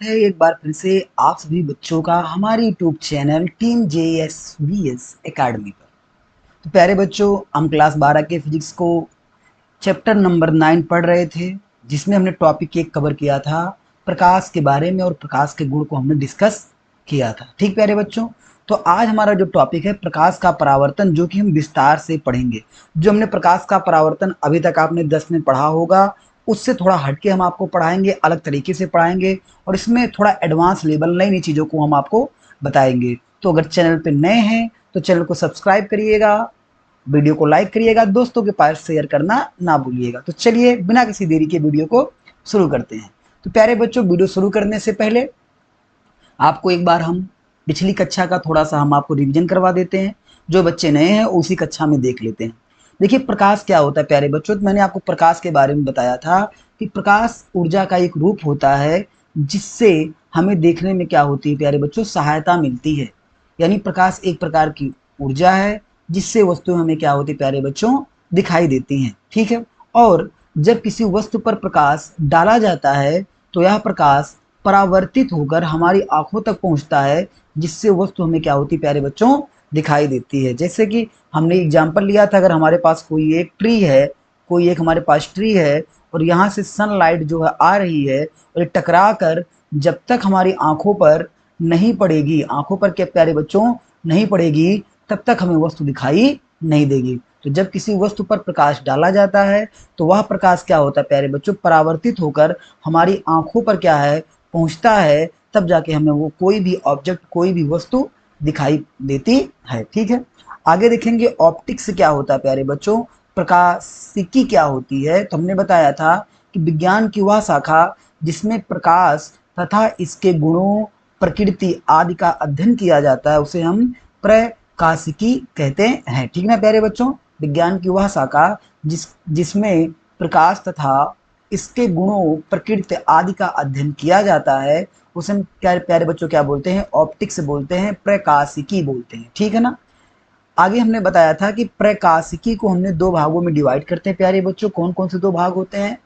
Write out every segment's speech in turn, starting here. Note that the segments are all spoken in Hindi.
है एक बार फिर से आप सभी बच्चों का हमारे YouTube channel team JSVS academy पर। तो प्यारे बच्चों, हम क्लास 12 के फिजिक्स को चैप्टर नंबर 9 पढ़ रहे थे, जिसमें हमने टॉपिक एक कवर किया था प्रकाश के बारे में और प्रकाश के गुण को हमने डिस्कस किया था। ठीक प्यारे बच्चों, तो आज हमारा जो टॉपिक है प्रकाश का परावर्तन, जो कि हम विस्तार से पढ़ेंगे। जो हमने प्रकाश का परावर्तन अभी तक आपने 10 में पढ़ा होगा, उससे थोड़ा हटके हम आपको पढ़ाएंगे, अलग तरीके से पढ़ाएंगे और इसमें थोड़ा एडवांस लेवल नई नई चीज़ों को हम आपको बताएंगे। तो अगर चैनल पे नए हैं तो चैनल को सब्सक्राइब करिएगा, वीडियो को लाइक करिएगा, दोस्तों के पास शेयर करना ना भूलिएगा। तो चलिए बिना किसी देरी के वीडियो को शुरू करते हैं। तो प्यारे बच्चों, वीडियो शुरू करने से पहले आपको एक बार हम पिछली कक्षा का थोड़ा सा हम आपको रिवीजन करवा देते हैं। जो बच्चे नए हैं उसी कक्षा में देख लेते हैं। देखिए प्रकाश क्या होता है प्यारे बच्चों, तो मैंने आपको प्रकाश के बारे में बताया था कि प्रकाश ऊर्जा का एक रूप होता है, जिससे हमें देखने में क्या होती है प्यारे बच्चों, सहायता मिलती है। यानी प्रकाश एक प्रकार की ऊर्जा है जिससे वस्तुएं हमें क्या होती है प्यारे बच्चों, दिखाई देती हैं। ठीक है। और जब किसी वस्तु पर प्रकाश डाला जाता है तो यह प्रकाश परावर्तित होकर हमारी आंखों तक पहुंचता है, जिससे वस्तु हमें क्या होती है प्यारे बच्चों, दिखाई देती है। जैसे कि हमने एग्जाम्पल लिया था, अगर हमारे पास कोई एक ट्री है, कोई एक हमारे पास ट्री है और यहाँ से सनलाइट जो है आ रही है और ये टकरा कर जब तक हमारी आंखों पर नहीं पड़ेगी, आंखों पर क्या प्यारे बच्चों नहीं पड़ेगी, तब तक हमें वस्तु दिखाई नहीं देगी। तो जब किसी वस्तु पर प्रकाश डाला जाता है तो वह प्रकाश क्या होता है प्यारे बच्चों, परावर्तित होकर हमारी आंखों पर क्या है, पहुंचता है, तब जाके हमें वो कोई भी ऑब्जेक्ट, कोई भी वस्तु दिखाई देती है। ठीक है। आगे देखेंगे ऑप्टिक्स क्या होता है प्यारे बच्चों, प्रकाशिकी क्या होती है। तो हमने बताया था कि विज्ञान की वह शाखा जिसमें प्रकाश तथा इसके गुणों, प्रकृति आदि का अध्ययन किया जाता है, उसे हम प्रकाशिकी कहते हैं। ठीक ना प्यारे बच्चों, विज्ञान की वह शाखा जिसमें प्रकाश तथा इसके गुणों, प्रकृति आदि का अध्ययन किया जाता है, उसे हम क्या प्यारे बच्चों क्या बोलते हैं, ऑप्टिक्स बोलते हैं, प्रकाशिकी बोलते हैं। ठीक है ना। आगे हमने बताया था कि प्रकाशिकी को हमने दो भागों में डिवाइड करते हैं प्यारे बच्चों। कौन कौन से दो भाग होते हैं?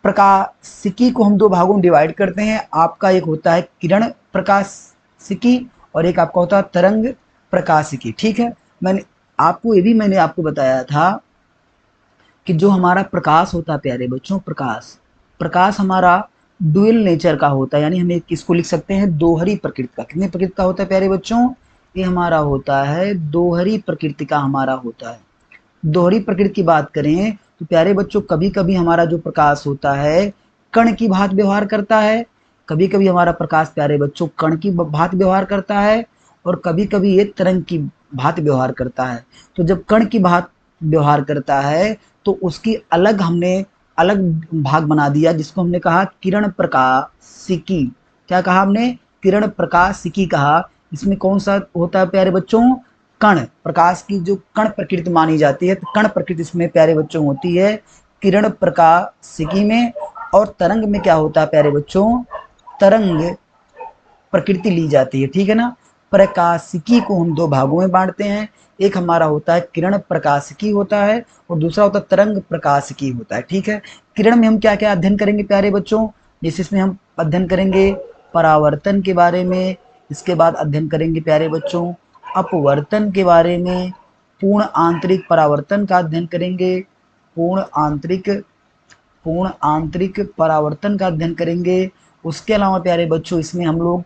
प्रकाशिकी को हम दो भागों में डिवाइड करते हैं। आपका एक होता है किरण प्रकाशिकी और एक आपका होता है तरंग प्रकाशिकी। ठीक है। मैंने आपको बताया था कि जो हमारा प्रकाश होता है प्यारे बच्चों, प्रकाश प्रकाश हमारा डुअल नेचर का होता है, यानी हमें किसको लिख सकते हैं, दोहरी प्रकृति का। कितने प्रकृति का होता है प्यारे बच्चों? ये हमारा होता है दोहरी प्रकृति का हमारा होता है। दोहरी प्रकृति की बात करें तो प्यारे बच्चों, कभी कभी हमारा जो प्रकाश होता है कण की भांति व्यवहार करता है, कभी कभी हमारा प्रकाश प्यारे बच्चों कण की भांति व्यवहार करता है और कभी कभी ये तरंग की भांति व्यवहार करता है। तो जब कण की भांति व्यवहार करता है तो उसकी अलग हमने अलग भाग बना दिया, जिसको हमने कहा किरण प्रकाशिकी। क्या कहा हमने? किरण प्रकाशिकी कहा। इसमें कौन सा होता है प्यारे बच्चों? कण। प्रकाश की जो कण प्रकृति मानी जाती है, तो कण प्रकृति इसमें प्यारे बच्चों होती है किरण प्रकाशिकी में। और तरंग में क्या होता है प्यारे बच्चों? तरंग प्रकृति ली जाती है। ठीक है ना। प्रकाशिकी को हम दो भागों में बांटते हैं, एक हमारा होता है किरण प्रकाशिकी होता है और दूसरा होता है तरंग प्रकाशिकी होता है। ठीक है। किरण में हम क्या क्या अध्ययन करेंगे प्यारे बच्चों? जैसे इसमें हम अध्ययन करेंगे परावर्तन के बारे में, इसके बाद अध्ययन करेंगे प्यारे बच्चों अपवर्तन के बारे में, पूर्ण आंतरिक परावर्तन का अध्ययन करेंगे, पूर्ण आंतरिक पूर्ण आंतरिक परावर्तन का अध्ययन करेंगे। उसके अलावा प्यारे बच्चों इसमें हम लोग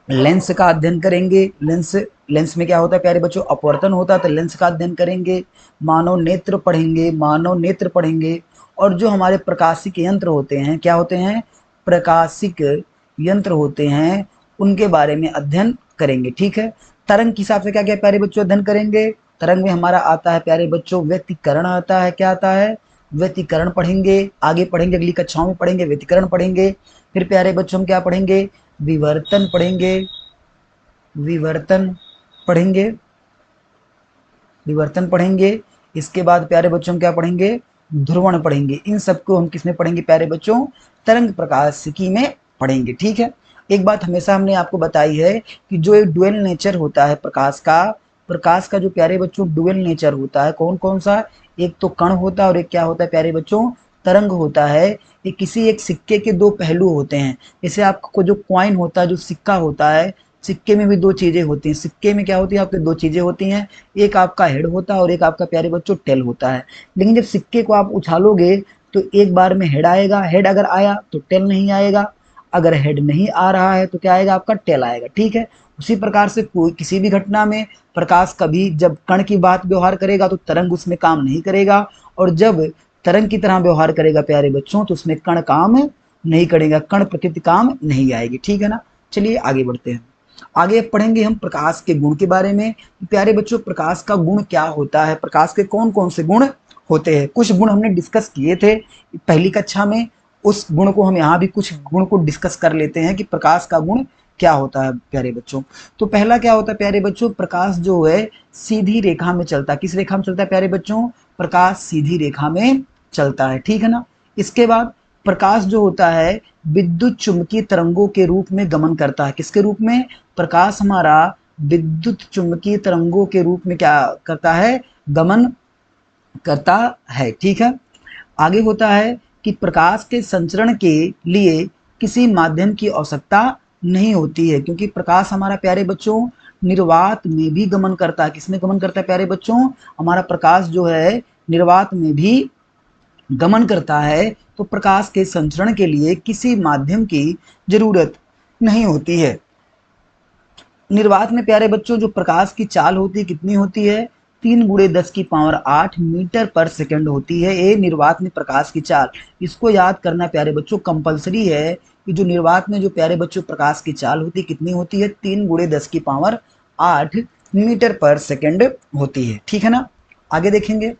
लेंस का अध्ययन करेंगे। लेंस में क्या होता है प्यारे बच्चों? अपवर्तन होता है, तो लेंस का अध्ययन करेंगे। मानव नेत्र पढ़ेंगे। और जो हमारे प्रकाशिक यंत्र होते हैं, क्या होते हैं? प्रकाशिक यंत्र होते हैं, उनके बारे में अध्ययन करेंगे। ठीक है। तरंग के हिसाब से क्या क्या प्यारे बच्चों अध्ययन करेंगे? तरंग में हमारा आता है प्यारे बच्चों व्यतिकरण आता है। क्या आता है? व्यतिकरण पढ़ेंगे। आगे पढ़ेंगे, अगली कक्षाओं में पढ़ेंगे, व्यतिकरण पढ़ेंगे। फिर प्यारे बच्चों हम क्या पढ़ेंगे? विवर्तन पढ़ेंगे। विवर्तन पढ़ेंगे विवर्तन पढ़ेंगे। इसके बाद प्यारे बच्चों क्या पढ़ेंगे? ध्रुवण पढ़ेंगे। इन सबको हम किसमें पढ़ेंगे प्यारे बच्चों? तरंग प्रकाशिकी में पढ़ेंगे। ठीक है। एक बात हमेशा हमने आपको बताई है कि जो एक डुअल नेचर होता है प्रकाश का जो प्यारे बच्चों डुअल नेचर होता है, कौन कौन सा? एक तो कण होता है और एक क्या होता है प्यारे बच्चों? तरंग होता है ये किसी एक सिक्के के दो पहलू होते हैं। जैसे आपको जो कॉइन होता है, जो सिक्का होता है, सिक्के में भी दो चीजें होती हैं। सिक्के में क्या होती है, आपके दो चीजें होती हैं, एक आपका हेड होता है और एक आपका प्यारे बच्चों टेल होता है। लेकिन जब सिक्के को आप उछालोगे तो एक बार में हेड आएगा, हेड अगर आया तो टेल नहीं आएगा, अगर हेड नहीं आ रहा है तो क्या आएगा, आपका टेल आएगा। ठीक है, उसी प्रकार से कोई किसी भी घटना में प्रकाश कभी जब कण की बात व्यवहार करेगा तो तरंग उसमें काम नहीं करेगा, और जब तरंग की तरह व्यवहार करेगा प्यारे बच्चों तो उसमें कण काम नहीं करेगा, कण प्रकृति काम नहीं आएगी। ठीक है ना, चलिए आगे बढ़ते हैं। आगे पढ़ेंगे हम प्रकाश के गुण के बारे में। प्यारे बच्चों, प्रकाश का गुण क्या होता है, प्रकाश के कौन कौन से गुण होते हैं। कुछ गुण हमने डिस्कस किए थे पहली कक्षा में, उस गुण को हम यहाँ भी कुछ गुण को डिस्कस कर लेते हैं कि प्रकाश का गुण क्या होता है प्यारे बच्चों। तो पहला क्या होता है प्यारे बच्चों, प्रकाश जो है सीधी रेखा में चलता है। किस रेखा में चलता है प्यारे बच्चों, प्रकाश सीधी रेखा में चलता है। ठीक है ना, इसके बाद प्रकाश जो होता है विद्युत चुंबकीय तरंगों के रूप में गमन करता है। किसके रूप में, प्रकाश हमारा विद्युत चुंबकीय तरंगों के रूप में क्या करता है, गमन करता है। ठीक है, आगे होता है कि प्रकाश के संचरण के लिए किसी माध्यम की आवश्यकता नहीं होती है, क्योंकि प्रकाश हमारा प्यारे बच्चों निर्वात में भी गमन करता है। किसमें गमन करता है प्यारे बच्चों, हमारा प्रकाश जो है निर्वात में भी गमन करता है, तो प्रकाश के संचरण के लिए किसी माध्यम की जरूरत नहीं होती है। निर्वात में प्यारे बच्चों जो प्रकाश की चाल होती है कितनी होती है, 3 × 10⁸ मीटर पर सेकंड होती है। ये निर्वात में प्रकाश की चाल, इसको याद करना प्यारे बच्चों कंपलसरी है कि जो निर्वात में जो प्यारे बच्चों प्रकाश की चाल होती है कितनी होती है, 3 × 10⁸ मीटर पर सेकंड होती है। ठीक है ना, आगे देखेंगे।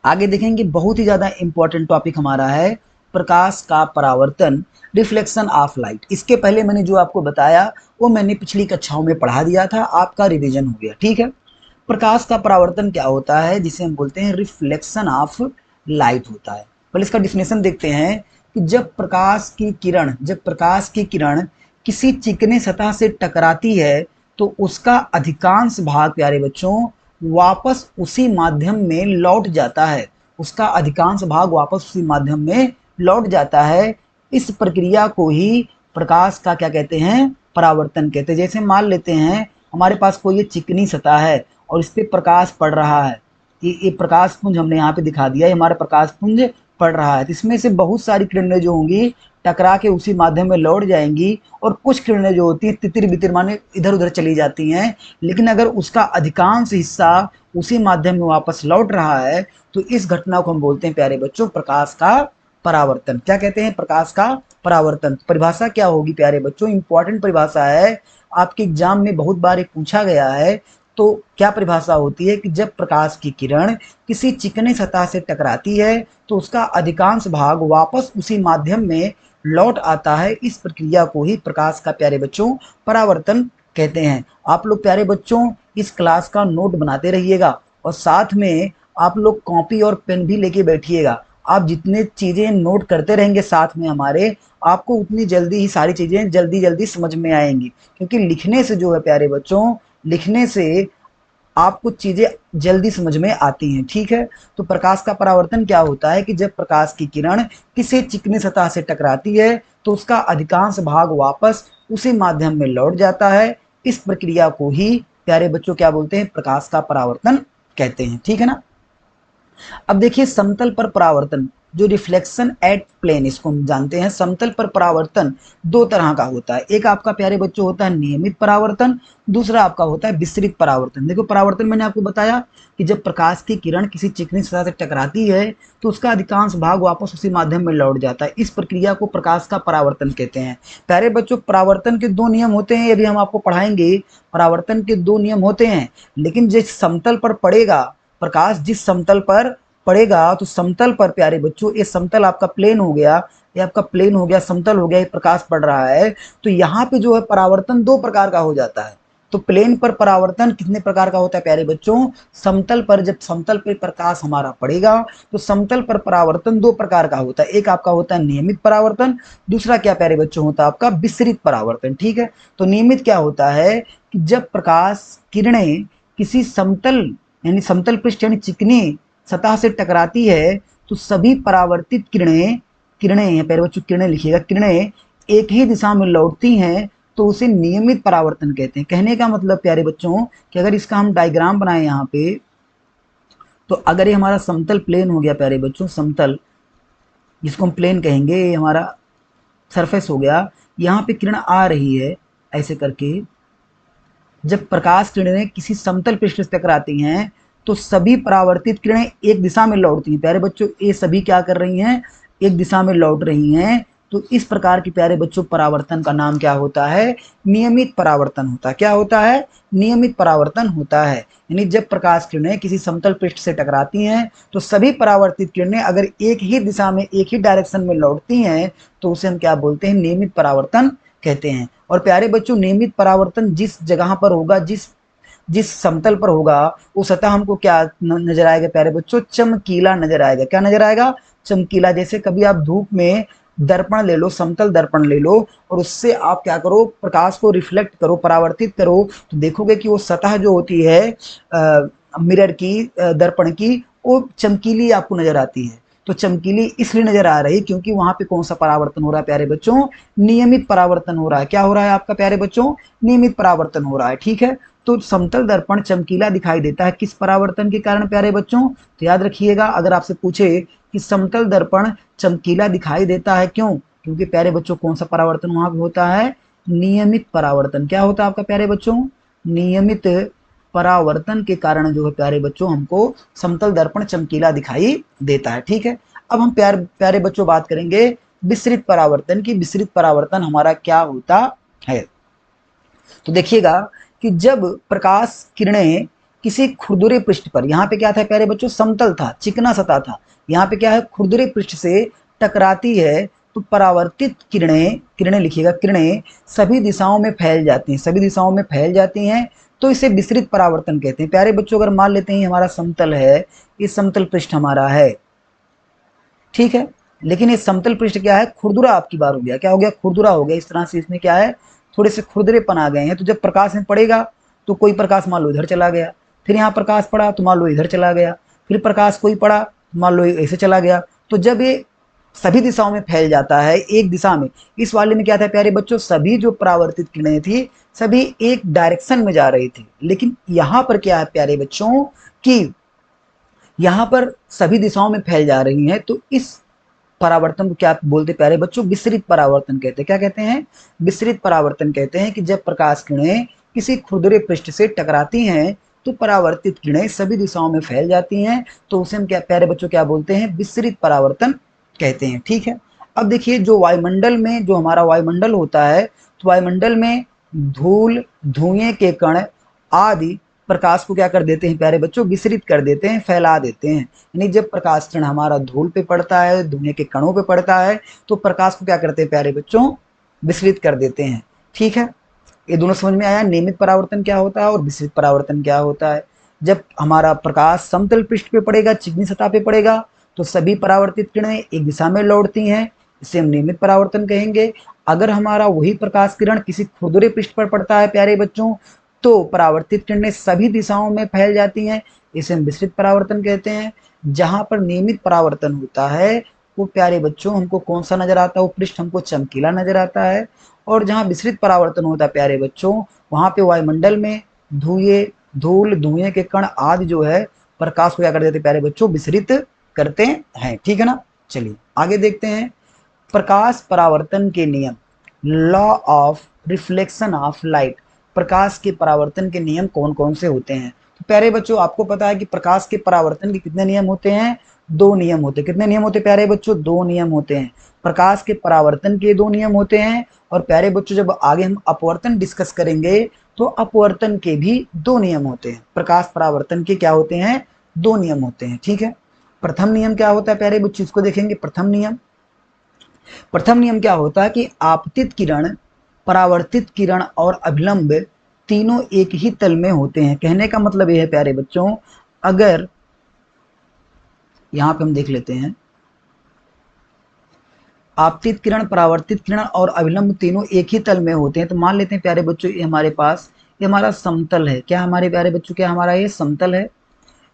आगे देखेंगे बहुत ही ज्यादा इंपॉर्टेंट टॉपिक हमारा है प्रकाश का परावर्तन, रिफ्लेक्शन ऑफ लाइट। इसके पहले मैंने जो आपको बताया वो मैंने पिछली कक्षाओं में पढ़ा दिया था, आपका रिवीजन हो गया। ठीक है, प्रकाश का परावर्तन क्या होता है, जिसे हम बोलते हैं रिफ्लेक्शन ऑफ लाइट होता है। पहले इसका डिफिनेशन देखते हैं कि जब प्रकाश की किरण किसी चिकने सतह से टकराती है तो उसका अधिकांश भाग प्यारे बच्चों वापस उसी माध्यम में लौट जाता है। उसका अधिकांश भाग वापस उसी माध्यम में लौट जाता है। इस प्रक्रिया को ही प्रकाश का क्या कहते हैं, परावर्तन कहते हैं। जैसे मान लेते हैं हमारे पास कोई ये चिकनी सतह है और इस पे प्रकाश पड़ रहा है, ये प्रकाश पुंज हमने यहाँ पे दिखा दिया, ये हमारा प्रकाश पुंज पड़ रहा है। तो इसमें से बहुत सारी किरणें जो होंगी टकरा के उसी माध्यम में लौट जाएंगी, और कुछ किरणें जो होती हैं तितिर बितिर माने इधर उधर चली जाती हैं। लेकिन अगर उसका अधिकांश हिस्सा उसी माध्यम में वापस लौट रहा है तो इस घटना को हम बोलते हैं प्यारे बच्चों प्रकाश का परावर्तन। क्या कहते हैं, प्रकाश का परावर्तन। परिभाषा क्या होगी प्यारे बच्चों, इंपॉर्टेंट परिभाषा है, आपके एग्जाम में बहुत बार एक पूछा गया है। तो क्या परिभाषा होती है कि जब प्रकाश की किरण किसी चिकने सतह से टकराती है तो उसका अधिकांश भाग वापस उसी माध्यम में लौट आता है। इस प्रक्रिया को ही प्रकाश का प्यारे बच्चों परावर्तन कहते हैं। आप लोग प्यारे बच्चों इस क्लास का नोट बनाते रहिएगा और साथ में आप लोग कॉपी और पेन भी लेके बैठिएगा। आप जितने चीजें नोट करते रहेंगे साथ में हमारे, आपको उतनी जल्दी ही सारी चीजें जल्दी जल्दी समझ में आएंगी, क्योंकि लिखने से जो है प्यारे बच्चों, लिखने से आपको चीजें जल्दी समझ में आती हैं। ठीक है, तो प्रकाश का परावर्तन क्या होता है कि जब प्रकाश की किरण किसी चिकनी सतह से टकराती है तो उसका अधिकांश भाग वापस उसी माध्यम में लौट जाता है। इस प्रक्रिया को ही प्यारे बच्चों क्या बोलते हैं, प्रकाश का परावर्तन कहते हैं। ठीक है ना, अब देखिए समतल पर परावर्तन, जो रिफ्लेक्शन एट प्लेन, इसको हम जानते हैं। समतल पर परावर्तन दो तरह का होता है, एक आपका प्यारे बच्चों होता है नियमित परावर्तन, दूसरा आपका होता है विसरित परावर्तन। देखो परावर्तन मैंने आपको बताया कि जब प्रकाश की किरण किसी चिकनी सतह से टकराती है तो उसका अधिकांश भाग वापस उसी माध्यम में लौट जाता है। इस प्रक्रिया को प्रकाश का परावर्तन कहते हैं। प्यारे बच्चों परावर्तन के दो नियम होते हैं, ये भी हम आपको पढ़ाएंगे। परावर्तन के दो नियम होते हैं, लेकिन जिस समतल पर पड़ेगा प्रकाश, जिस समतल पर पड़ेगा, तो समतल पर प्यारे बच्चों, ये समतल आपका प्लेन हो गया, ये आपका प्लेन हो गया, समतल हो गया, ये प्रकाश पड़ रहा है, तो यहाँ पे जो है परावर्तन दो प्रकार का हो जाता है। तो प्लेन पर परावर्तन कितने प्रकार का होता है प्यारे बच्चों, समतल पर जब समतल पर प्रकाश हमारा पड़ेगा तो समतल पर परावर्तन दो प्रकार का होता है, एक आपका होता है नियमित परावर्तन, दूसरा क्या प्यारे बच्चों होता है आपका विसरित परावर्तन। ठीक है, तो नियमित क्या होता है कि जब प्रकाश किरणें किसी समतल यानी समतल पृष्ठ यानी चिकनी सतह से टकराती है तो सभी परावर्तित किरणें, किरणें हैं प्यारे बच्चों, किरणें लिखिएगा, किरणें एक ही दिशा में लौटती हैं तो उसे नियमित परावर्तन कहते हैं। कहने का मतलब प्यारे बच्चों कि अगर इसका हम डायग्राम बनाए यहाँ पे, तो अगर ये हमारा समतल प्लेन हो गया प्यारे बच्चों, समतल जिसको हम प्लेन कहेंगे, ये हमारा सरफेस हो गया, यहाँ पे किरण आ रही है ऐसे करके। जब प्रकाश किरणें किसी समतल पृष्ठ से टकराती हैं तो सभी परावर्तित किरणें एक दिशा में लौटती हैं। प्यारे बच्चों ये सभी क्या कर रही हैं, एक दिशा में लौट रही हैं। तो इस प्रकार की प्यारे बच्चों परावर्तन का नाम क्या होता है, नियमित परावर्तन होता है। क्या होता है, नियमित परावर्तन होता है। यानी जब प्रकाश किरणें किसी समतल पृष्ठ से टकराती हैं तो सभी परावर्तित किरणें अगर एक ही दिशा में, एक ही डायरेक्शन में लौटती हैं तो उसे हम क्या बोलते हैं, नियमित परावर्तन कहते हैं। और प्यारे बच्चों नियमित परावर्तन जिस जगह पर होगा, जिस जिस समतल पर होगा, वो सतह हमको क्या नजर आएगा प्यारे बच्चों, चमकीला नजर आएगा। क्या नजर आएगा, चमकीला। जैसे कभी आप धूप में दर्पण ले लो, समतल दर्पण ले लो, और उससे आप क्या करो, प्रकाश को रिफ्लेक्ट करो, परावर्तित करो, तो देखोगे कि वो सतह जो होती है मिरर की, दर्पण की, वो चमकीली आपको नजर आती है। तो चमकीली इसलिए नजर आ रही क्योंकि वहां पे कौन सा परावर्तन हो रहा है प्यारे बच्चों, नियमित परावर्तन हो रहा है। क्या हो रहा है आपका प्यारे बच्चों, नियमित परावर्तन हो रहा है। ठीक है, तो समतल दर्पण चमकीला दिखाई देता है किस परावर्तन के कारण प्यारे बच्चों, तो याद रखिएगा अगर आपसे पूछे कि समतल दर्पण चमकीला दिखाई देता है क्यों, क्योंकि प्यारे बच्चों कौन सा परावर्तन वहां पे होता है, नियमित परावर्तन। क्या होता है आपका प्यारे बच्चों, नियमित परावर्तन के कारण जो है प्यारे बच्चों हमको समतल दर्पण चमकीला दिखाई देता है। ठीक है, अब हम प्यारे बच्चों बात करेंगे विसरित परावर्तन की। विसरित परावर्तन हमारा क्या होता है, तो देखिएगा कि जब प्रकाश किरणें किसी खुरदुरे पृष्ठ पर, यहाँ पे क्या था प्यारे बच्चों, समतल था, चिकना सतह था, यहाँ पे क्या है, खुरदुरे पृष्ठ से टकराती है तो परावर्तित किरणें, किरणें लिखिएगा, किरणें सभी दिशाओं में फैल जाती हैं, सभी दिशाओं में फैल जाती हैं, तो इसे विसरित परावर्तन कहते हैं। प्यारे बच्चों अगर मान लेते हैं हमारा समतल है, ये समतल पृष्ठ हमारा है, ठीक है, लेकिन ये समतल पृष्ठ क्या है, खुरदुरा आपकी बार हो गया। क्या हो गया, खुरदुरा हो गया। इस तरह से इसमें क्या है, थोड़े से खुरदरेपन आ गए हैं। तो जब प्रकाश में पड़ेगा तो कोई प्रकाश मान लो इधर चला गया, फिर यहाँ प्रकाश पड़ा तो मान लो इधर चला गया, फिर प्रकाश कोई पड़ा मान लो ऐसे चला गया। तो जब ये सभी दिशाओं में फैल जाता है एक दिशा में, इस वाले में क्या था प्यारे बच्चों, सभी जो परावर्तित किरणें थी सभी एक डायरेक्शन में जा रही थी। लेकिन यहाँ पर क्या है प्यारे बच्चों कि यहाँ पर सभी दिशाओं में फैल जा रही हैं, तो इस परावर्तन को क्या बोलते हैं प्यारे बच्चों, विसरित परावर्तन कहते हैं। क्या कहते हैं, विसरित परावर्तन कहते हैं कि जब प्रकाश किरणें किसी खुरदुरे पृष्ठ से टकराती हैं तो परावर्तित किरणें सभी दिशाओं में फैल जाती हैं, तो उसे हम क्या प्यारे बच्चों क्या बोलते हैं, विसरित परावर्तन कहते हैं। ठीक है, अब देखिए जो वायुमंडल में, जो हमारा वायुमंडल होता है, तो वायुमंडल में धूल, धुएं के कण आदि प्रकाश को क्या कर देते हैं प्यारे बच्चों, विसरित कर देते हैं, फैला देते हैं। यानी जब प्रकाश किरण हमारा धूल पे पड़ता है, धुएं के कणों पे पड़ता है, तो प्रकाश को क्या करते हैं प्यारे बच्चों, विसरित कर देते हैं। ठीक है, ये दोनों समझ में आया, नियमित परावर्तन क्या होता है और विसरित परावर्तन क्या होता है। जब हमारा प्रकाश समतल पृष्ठ पे पड़ेगा, चिकनी सतह पे पड़ेगा, तो सभी परावर्तित किरणें एक दिशा में लौटती हैं, इसे हम नियमित परावर्तन कहेंगे। अगर हमारा वही प्रकाश किरण किसी खुरदुरे पृष्ठ पर पड़ता है प्यारे बच्चों, तो परावर्तित किरणें सभी दिशाओं में फैल जाती हैं, इसे हम विसरित परावर्तन कहते हैं। जहां पर नियमित परावर्तन होता है वो प्यारे बच्चों हमको कौन सा नजर आता है, वो पृष्ठ हमको चमकीला नजर आता है। और जहां विसरित परावर्तन होता है प्यारे बच्चों, वहां पे वायुमंडल में धूल, धुएं के कण आदि जो है प्रकाश को क्या कर देते प्यारे बच्चों, विसरित करते हैं। ठीक है ना, चलिए आगे देखते हैं प्रकाश परावर्तन के नियम, law of reflection of light. प्रकाश के परावर्तन के नियम कौन कौन से होते हैं, तो प्यारे बच्चों आपको पता है कि प्रकाश के परावर्तन के कितने नियम होते हैं, दो नियम होते हैं। कितने नियम होते हैं प्यारे बच्चों, दो नियम होते हैं। प्रकाश के परावर्तन के दो नियम होते हैं, और प्यारे बच्चों जब आगे हम अपवर्तन डिस्कस करेंगे तो अपवर्तन के भी दो नियम होते हैं। प्रकाश परावर्तन के क्या होते हैं, दो नियम होते हैं। ठीक है, प्रथम नियम क्या होता है प्यारे बच्चों, इसको देखेंगे। प्रथम नियम क्या होता है कि आपतित किरण, परावर्तित किरण और अभिलंब तीनों एक ही तल में होते हैं। कहने का मतलब यह है प्यारे बच्चों, अगर यहां पे हम देख लेते हैं, आपतित किरण, परावर्तित किरण और अभिलंब तीनों एक ही तल में होते हैं, तो मान लेते हैं प्यारे बच्चों ये हमारे पास, ये हमारा समतल है। क्या हमारे प्यारे बच्चों, क्या हमारा ये समतल है।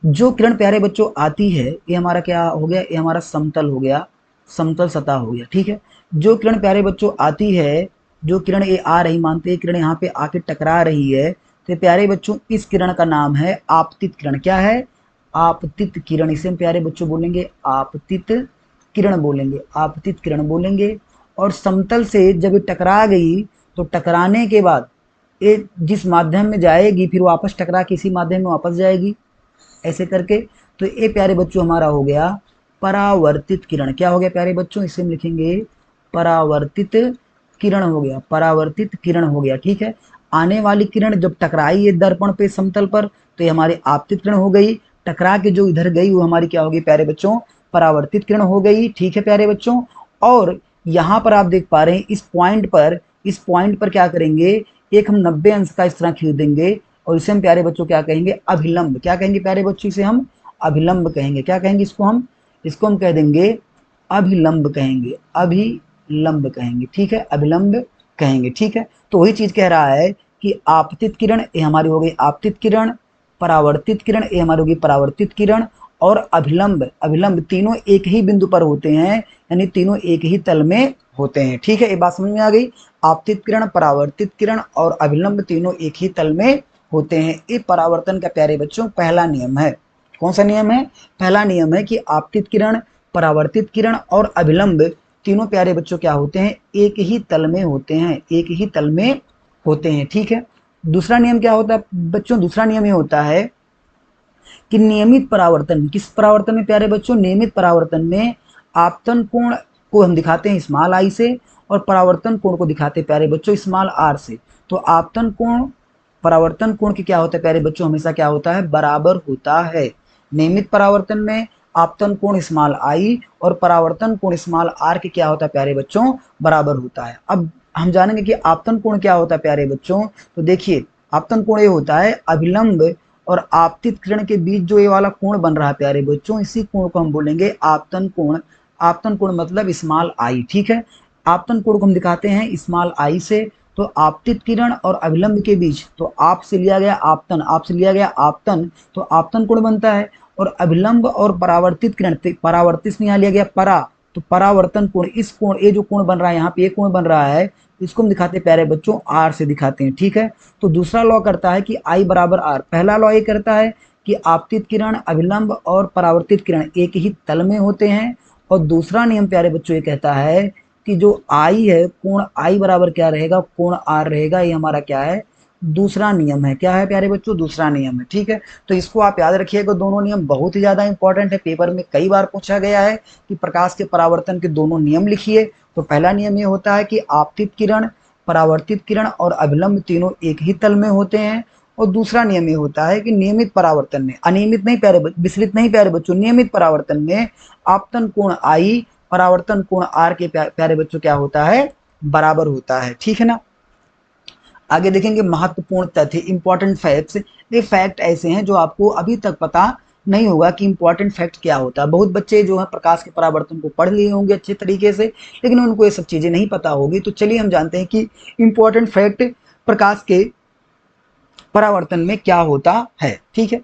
जो किरण प्यारे बच्चों आती है, ये हमारा क्या हो गया, ये हमारा समतल हो गया, समतल सतह हो गया, ठीक है। जो किरण प्यारे बच्चों आती है, जो किरण ये आ रही, मानते हैं किरण यहाँ पे आके टकरा रही है, तो प्यारे बच्चों इस किरण का नाम है आपतित किरण। क्या है? आपतित किरण। इसे हम प्यारे बच्चों बोलेंगे आपतित किरण बोलेंगे, आपतित किरण बोलेंगे। और समतल से जब ये टकरा गई, तो टकराने के बाद ये जिस माध्यम में जाएगी, फिर वापस टकरा के इसी माध्यम में वापस जाएगी, ऐसे करके। तो ये प्यारे बच्चों हमारा हो गया परावर्तित किरण। क्या हो गया प्यारे बच्चों? इसे हम लिखेंगे परावर्तित किरण हो गया, परावर्तित किरण हो गया, ठीक है। आने वाली किरण जब टकराई है दर्पण पे, समतल पर, तो ये हमारी आपतित किरण हो गई। टकरा के जो इधर गई वो हमारी क्या होगी प्यारे बच्चों? परावर्तित किरण हो गई, ठीक है प्यारे बच्चों। और यहाँ पर आप देख पा रहे हैं, इस पॉइंट पर क्या करेंगे, एक हम 90 अंश का इस तरह खींच देंगे, और इसे हम प्यारे बच्चों क्या कहेंगे? अभिलंब। क्या कहेंगे प्यारे बच्चों? इसे हम अभिलंब कहेंगे। क्या कहेंगे इसको हम कह देंगे अभिलंब कहेंगे, अभिलंब कहेंगे, ठीक है, अभिलंब कहेंगे, ठीक है। तो वही चीज कह रहा है कि आपतित किरण ये हमारी हो गई आपतित किरण, परावर्तित किरण ये हमारी होगी परावर्तित किरण, और अभिलंब, अभिलंब तीनों एक ही बिंदु पर होते हैं, यानी तीनों एक ही तल में होते हैं, ठीक है। ये बात समझ में आ गई? आपतित किरण, परावर्तित किरण और अभिलंब तीनों एक ही तल में होते हैं। ये परावर्तन का प्यारे बच्चों पहला नियम है। कौन सा नियम है? पहला नियम है कि आपतित किरण, परावर्तित किरण और अभिलंब तीनों प्यारे बच्चों क्या होते हैं? एक ही तल में होते हैं, एक ही तल में होते हैं, ठीक है। दूसरा नियम क्या होता है बच्चों? दूसरा नियम ये होता है कि नियमित परावर्तन, किस परावर्तन में प्यारे बच्चों? नियमित परावर्तन में आपतन कोण को हम दिखाते हैं स्मॉल आई से, और परावर्तन कोण को दिखाते हैं प्यारे बच्चों स्मॉल आर से। तो आपतन कोण परावर्तन कोण की क्या होता है प्यारे बच्चों? हमेशा क्या होता है? बराबर होता है। नियमित परावर्तन में आपतन कोण स्मॉल आई और परावर्तन कोण स्मॉल आर के क्या होता है प्यारे बच्चों? बराबर होता है। अब हम जानेंगे कि आपतन कोण क्या होता है प्यारे बच्चों। तो देखिए, आपतन कोण ये होता है अभिलंब और आपतित किरण के बीच जो ये वाला कोण बन रहा है प्यारे बच्चों, इसी कोण को हम बोलेंगे आपतन कोण। आपतन कोण मतलब स्मॉल आई, ठीक है। आपतन कोण को हम दिखाते हैं स्मॉल आई से। तो आपतित किरण और अभिलंब के बीच, तो आप से लिया गया आपतन, आप से लिया गया आपतन, तो आपतन कोण बनता है। और अभिलंब और परावर्तित किरण, परावर्तित में यहाँ लिया गया परा, तो परावर्तन कोण, इस कोण, ये जो कोण बन रहा है यहाँ पे, ये कोण बन रहा है, इसको हम दिखाते हैं प्यारे बच्चों आर से दिखाते हैं, ठीक है। तो दूसरा लॉ करता है कि आई बराबर आर। पहला लॉ ये करता है कि आपतित किरण, अभिलंब और परावर्तित किरण एक ही तल में होते हैं। और दूसरा नियम प्यारे बच्चों ये कहता है कि जो आई है, कोण आई बराबर क्या रहेगा? कोण आर रहेगा। ये हमारा क्या है? दूसरा नियम है। क्या है प्यारे बच्चों? दूसरा नियम है, ठीक है। तो इसको आप याद रखिएगा, दोनों नियम बहुत ही ज्यादा इंपॉर्टेंट है, पेपर में कई बार पूछा गया है कि प्रकाश के परावर्तन के दोनों नियम लिखिए। तो पहला नियम ये होता है कि आपतित किरण, परावर्तित किरण और अभिलंब तीनों एक ही तल में होते हैं। और दूसरा नियम ये होता है कि नियमित परावर्तन में, अनियमित नहीं प्यारे, विचलित नहीं प्यारे बच्चों, नियमित परावर्तन में आपतन कोण आई, परावर्तन कोण आर के प्यारे बच्चों क्या होता है? बराबर होता है, ठीक है ना। आगे देखेंगे महत्वपूर्ण तथ्य, इंपॉर्टेंट फैक्ट्स। ये फैक्ट ऐसे हैं जो आपको अभी तक पता नहीं होगा कि इंपॉर्टेंट फैक्ट क्या होता है। बहुत बच्चे जो है प्रकाश के परावर्तन को पढ़ लिए होंगे अच्छे तरीके से, लेकिन उनको ये सब चीजें नहीं पता होगी। तो चलिए हम जानते हैं कि इंपॉर्टेंट फैक्ट प्रकाश के परावर्तन में क्या होता है, ठीक है।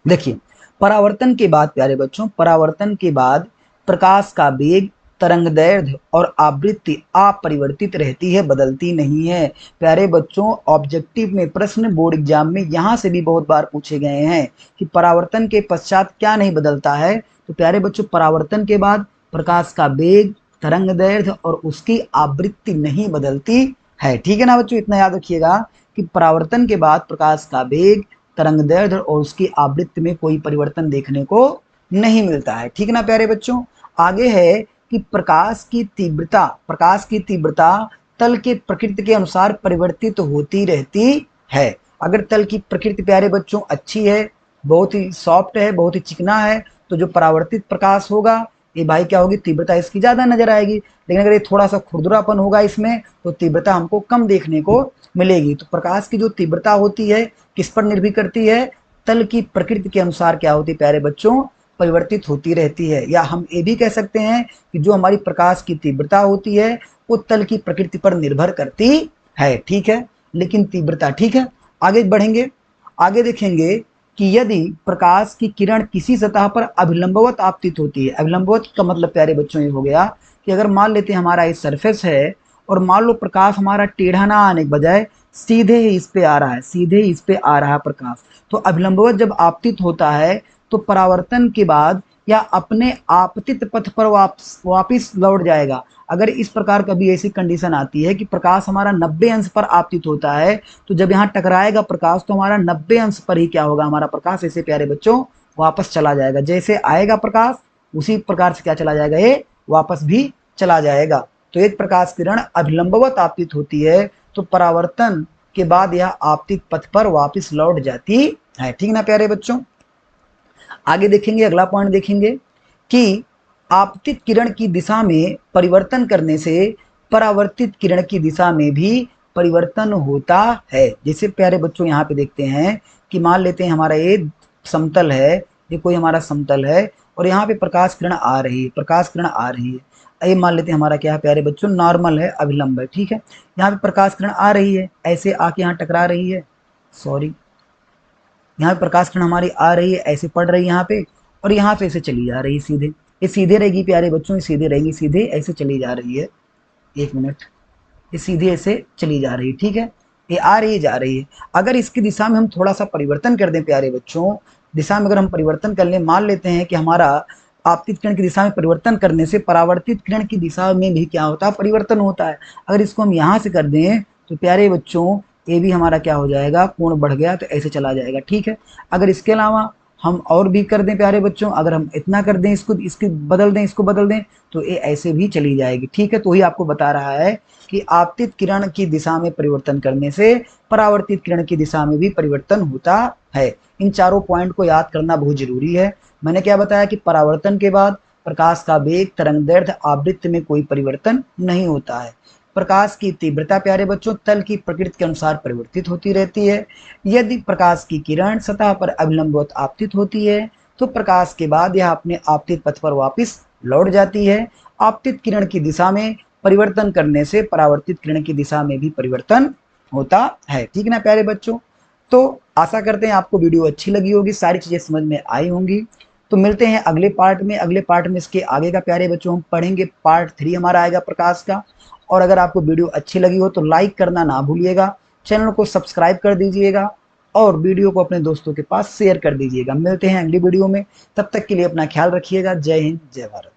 देखिए, परावर्तन के बाद प्यारे बच्चों, परावर्तन के बाद प्रकाश का वेग, तरंगदैर्घ्य और आवृत्ति अपरिवर्तित रहती है, बदलती नहीं है। प्यारे बच्चों, ऑब्जेक्टिव में प्रश्न, बोर्ड एग्जाम में यहाँ से भी बहुत बार पूछे गए हैं कि परावर्तन के पश्चात क्या नहीं बदलता है। तो प्यारे बच्चों, परावर्तन के बाद प्रकाश का वेग, तरंगदैर्घ्य और उसकी आवृत्ति नहीं बदलती है, ठीक है ना बच्चों। इतना याद रखिएगा कि परावर्तन के बाद प्रकाश का वेग, तरंगदैर्घ्य और उसकी आवृत्ति में कोई परिवर्तन देखने को नहीं मिलता है, ठीक है ना प्यारे बच्चों। आगे है कि प्रकाश की तीव्रता, प्रकाश की तीव्रता तल के प्रकृति के अनुसार परिवर्तित होती रहती है। अगर तल की प्रकृति प्यारे बच्चों अच्छी है, बहुत ही सॉफ्ट है, बहुत ही चिकना है, तो जो परावर्तित प्रकाश होगा ये भाई क्या होगी? तीव्रता इसकी ज्यादा नजर आएगी। लेकिन अगर ये थोड़ा सा खुरदुरापन होगा इसमें, तो तीव्रता हमको कम देखने को मिलेगी। तो प्रकाश की जो तीव्रता होती है किस पर निर्भर करती है? तल की प्रकृति के अनुसार क्या होती है प्यारे बच्चों? परिवर्तित होती रहती है। या हम ये भी कह सकते हैं कि जो हमारी प्रकाश की तीव्रता होती है वो तल की प्रकृति पर निर्भर करती है, ठीक है, लेकिन तीव्रता, ठीक है। आगे बढ़ेंगे, आगे देखेंगे कि यदि प्रकाश की किरण किसी सतह पर अभिलंबवत आपतित होती है, अभिलंबवत का मतलब प्यारे बच्चों ये हो गया कि अगर मान लेते हैं हमारा इस सरफेस है और मान लो प्रकाश हमारा टेढ़ा ना आने के बजाय सीधे ही इस पे आ रहा है, सीधे इस पे आ रहा है प्रकाश, तो अभिलंबवत जब आपतित होता है तो परावर्तन के बाद या अपने आपतित पथ पर वापिस लौट जाएगा। अगर इस प्रकार कभी ऐसी कंडीशन आती है कि प्रकाश हमारा 90 अंश पर आपतित होता है, तो जब यहाँ टकराएगा प्रकाश तो हमारा 90 अंश पर ही क्या होगा, हमारा प्रकाश ऐसे प्यारे बच्चों वापस चला जाएगा। जैसे आएगा प्रकाश उसी प्रकार से क्या चला जाएगा, ये वापस भी चला जाएगा। तो एक प्रकाश किरण अभिलंबवत आपतित होती है तो परावर्तन के बाद यह आपतित पथ पर वापस लौट जाती है। ठीक ना प्यारे बच्चों। आगे देखेंगे, अगला पॉइंट देखेंगे कि आपतित किरण की दिशा में परिवर्तन करने से परावर्तित किरण की दिशा में भी परिवर्तन होता है। जैसे प्यारे बच्चों यहाँ पे देखते हैं कि मान लेते हैं हमारा ये समतल है, ये कोई हमारा समतल है और यहाँ पे प्रकाश किरण आ रही है, प्रकाश किरण आ रही है। ये मान लेते हैं हमारा क्या है प्यारे बच्चों, नॉर्मल है, अभिलंब है। ठीक है, यहाँ पे प्रकाश किरण आ रही है, ऐसे आके यहाँ टकरा रही है, सॉरी, यहाँ पे प्रकाश किरण हमारी आ रही है, ऐसे पड़ रही है यहाँ पे और यहाँ पे ऐसे चली जा रही है सीधे। ये सीधे रहेगी प्यारे बच्चों, ये सीधे रहेगी, सीधे ऐसे चली जा रही है। एक मिनट, ये सीधे ऐसे चली जा रही है। ठीक है, ये आ रही है, जा रही है। अगर इसकी दिशा में हम थोड़ा सा परिवर्तन कर दें प्यारे बच्चों, दिशा में अगर हम परिवर्तन कर लें, मान लेते हैं कि हमारा आपतित किरण की दिशा में परिवर्तन करने से परावर्तित किरण की दिशा में भी क्या होता है, परिवर्तन होता है। अगर इसको हम यहाँ से कर दें तो प्यारे बच्चों ये भी हमारा क्या हो जाएगा, कोण बढ़ गया तो ऐसे चला जाएगा। ठीक है, अगर इसके अलावा हम और भी कर दें प्यारे बच्चों, अगर हम इतना कर दें, इसको इसके बदल दें, इसको बदल दें तो ये ऐसे भी चली जाएगी। ठीक है, तो ही आपको बता रहा है कि आपतित किरण की दिशा में परिवर्तन करने से परावर्तित किरण की दिशा में भी परिवर्तन होता है। इन चारों पॉइंट को याद करना बहुत जरूरी है। मैंने क्या बताया कि परावर्तन के बाद प्रकाश का वेग, तरंगदैर्घ्य, आवृत्ति में कोई परिवर्तन नहीं होता है। प्रकाश की तीव्रता प्यारे बच्चों तल की प्रकृति के अनुसार परिवर्तित होती रहती है। यदि प्रकाश की किरण सतह पर अभिलंबवत आपतित होती है तो प्रकाश के बाद यह अपने आपतित पथ पर वापस लौट जाती है। आपतित किरण की दिशा में परिवर्तन करने से परावर्तित किरण की दिशा में भी परिवर्तन होता है। ठीक है ना प्यारे बच्चों। तो आशा करते हैं आपको वीडियो अच्छी लगी होगी, सारी चीजें समझ में आई होंगी। तो मिलते हैं अगले पार्ट में। अगले पार्ट में इसके आगे का प्यारे बच्चों हम पढ़ेंगे, पार्ट 3 हमारा आएगा प्रकाश का। और अगर आपको वीडियो अच्छी लगी हो तो लाइक करना ना भूलिएगा, चैनल को सब्सक्राइब कर दीजिएगा और वीडियो को अपने दोस्तों के पास शेयर कर दीजिएगा। मिलते हैं अगली वीडियो में, तब तक के लिए अपना ख्याल रखिएगा। जय हिंद, जय भारत।